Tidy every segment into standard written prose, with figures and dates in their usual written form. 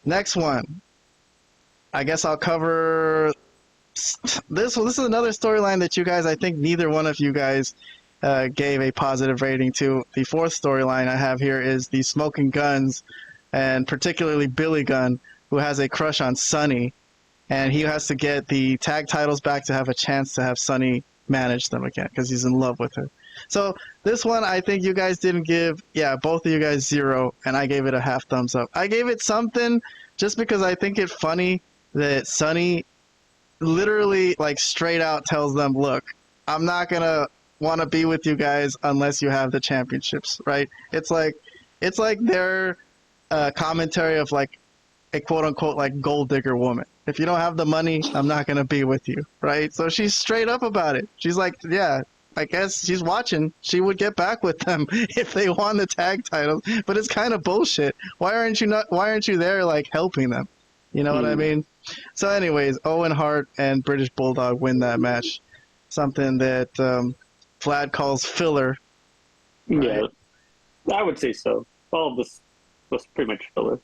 Next one. I guess I'll cover this one. This is another storyline that you guys, I think neither one of you guys gave a positive rating to. The fourth storyline I have here is the Smoking Guns, and particularly Billy Gunn, who has a crush on Sunny, and he has to get the tag titles back to have a chance to have Sunny manage them again because he's in love with her. So this one, I think you guys didn't give, both of you guys 0, and I gave it a half thumbs up. I gave it something just because I think it's funny that Sunny literally, like, straight out tells them, look, I'm not going to want to be with you guys unless you have the championships, right? It's like their commentary of, like, a quote-unquote, like, gold digger woman. If you don't have the money, I'm not going to be with you, right? So she's straight up about it. She's like, yeah, I guess she's watching. She would get back with them if they won the tag titles, but it's kind of bullshit. Why aren't you there, like, helping them? You know what I mean? So anyways, Owen Hart and British Bulldog win that match. Something that Vlad calls filler. Right? Yeah, I would say so. All of this was pretty much filler.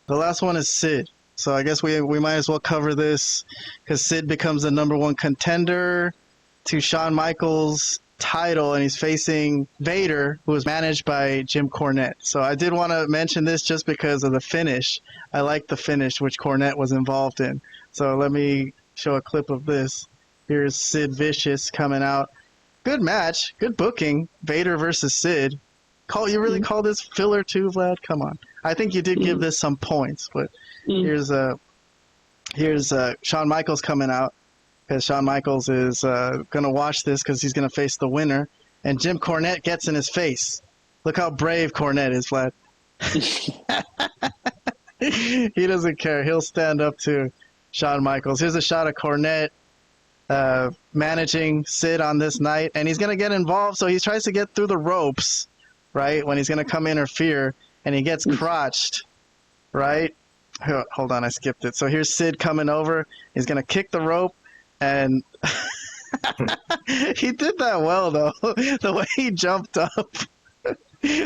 The last one is Sid. So I guess we might as well cover this because Sid becomes the #1 contender to Shawn Michaels' title, and he's facing Vader, who is managed by Jim Cornette. So I did want to mention this just because of the finish. I like the finish, which Cornette was involved in. So let me show a clip of this. Here's Sid Vicious coming out. Good match, good booking. Vader versus Sid. You really call this filler too, Vlad? Come on. I think you did give this some points, but here's Shawn Michaels coming out. Because Shawn Michaels is going to watch this because he's going to face the winner. And Jim Cornette gets in his face. Look how brave Cornette is, Vlad. He doesn't care. He'll stand up to Shawn Michaels. Here's a shot of Cornette managing Sid on this night. And he's going to get involved, so he tries to get through the ropes, right, when he's going to come interfere. And he gets crotched, right? Hold on, I skipped it. So here's Sid coming over. He's going to kick the rope. And he did that well, though. The way he jumped up.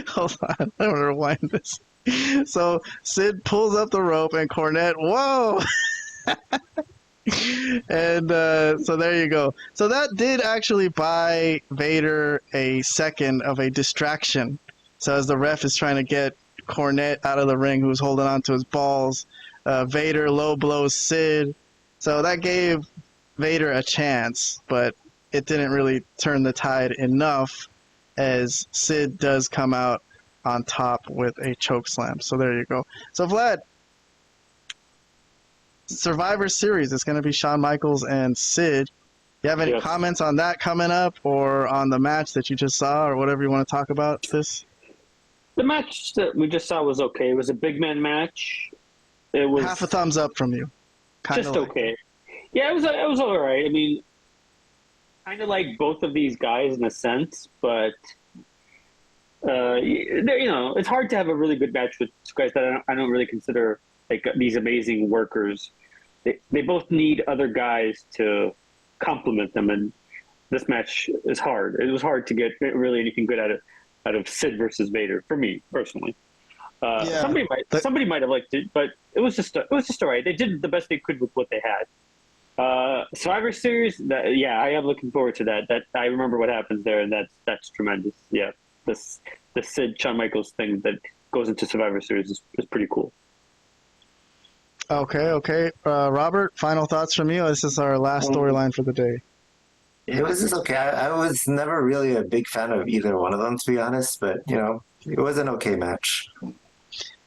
Hold on. I'm going to rewind this. So Sid pulls up the rope and Cornette, whoa! And so there you go. So that did actually buy Vader a second of a distraction. So as the ref is trying to get Cornette out of the ring, who's holding on to his balls, Vader low blows Sid. So that gave Vader a chance, but it didn't really turn the tide enough as Sid does come out on top with a choke slam. So there you go. So Vlad, Survivor Series, it's going to be Shawn Michaels and Sid. You have any comments on that coming up or on the match that you just saw or whatever you want to talk about this? The match that we just saw was okay. It was a big man match. It was half a thumbs up from you. Just okay. Yeah, it was all right. I mean, kind of like both of these guys in a sense, but it's hard to have a really good match with guys that I don't really consider like these amazing workers. They both need other guys to complement them, and this match is hard. It was hard to get really anything good out of Sid versus Vader for me personally. Somebody might have liked it, but it was just all right. They did the best they could with what they had. Survivor Series, I am looking forward to that. That I remember what happens there, and that's tremendous. Yeah, the Sid Shawn Michaels thing that goes into Survivor Series is pretty cool. Okay. Robert, final thoughts from you? This is our last storyline for the day. It was just okay. I was never really a big fan of either one of them, to be honest, but, it was an okay match.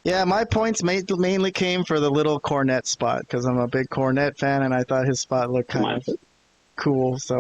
Yeah, my points mainly came for the little Cornette spot because I'm a big Cornette fan and I thought his spot looked kind of cool. So